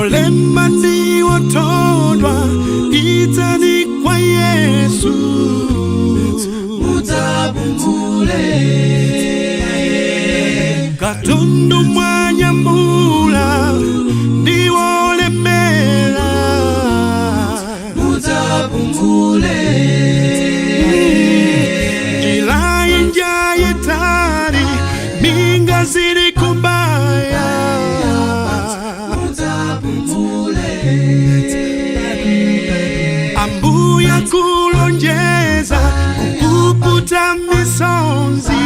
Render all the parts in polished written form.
olema ndi wotondwa itani kwa Yesu mutapumule katundu mwanyambula ndi wolemera mutapumule jilayi njaye tari minga ziri kubaya ambuya kulonjeza kukuputa misonzi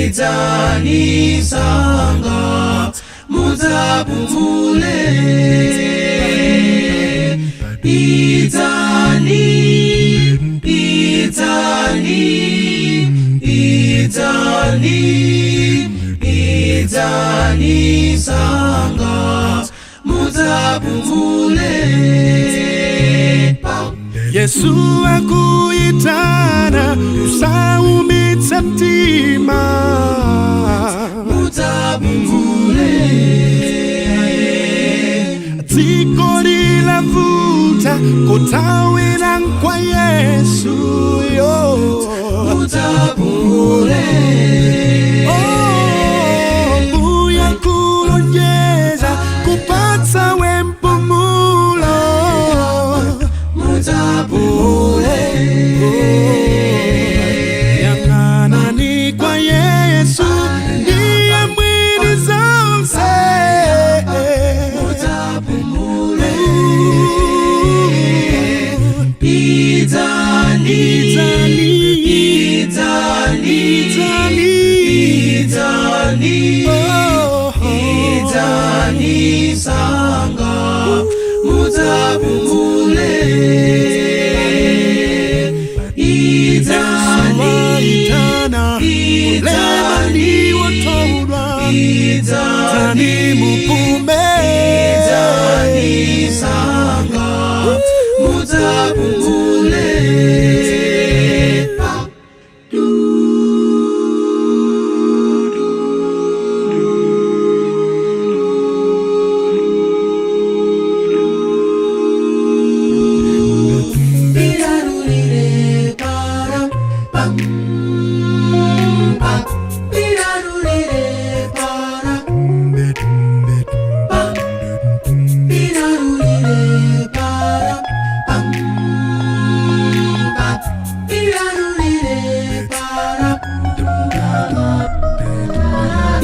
Itani sanga mutapumule Itani sanga mutapumule Yesu akuitana usaumitsa mtima mutapumule dziko lilavuta kutawira kwa Yesu yo mutapumule mbuya kulonjeza kupatsa wempumulo mutapumule yang'anani kwa Yesu ndiye mwini zonse mutapumule Itani sanga mutapumule Itani mupume Itani sanga mutapumule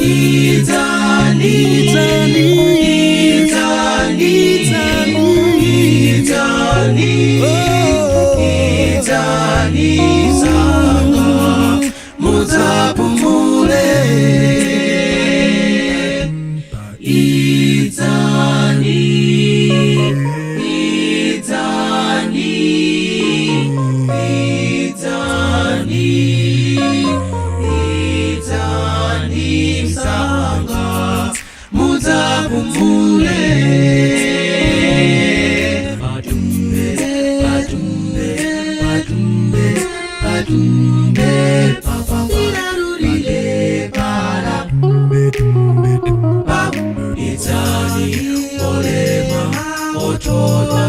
Itani sanga mutapumule Itani sanga mutapumule Itani olema otoda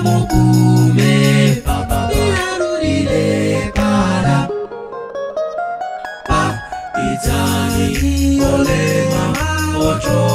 mukume papa Itani olema otoda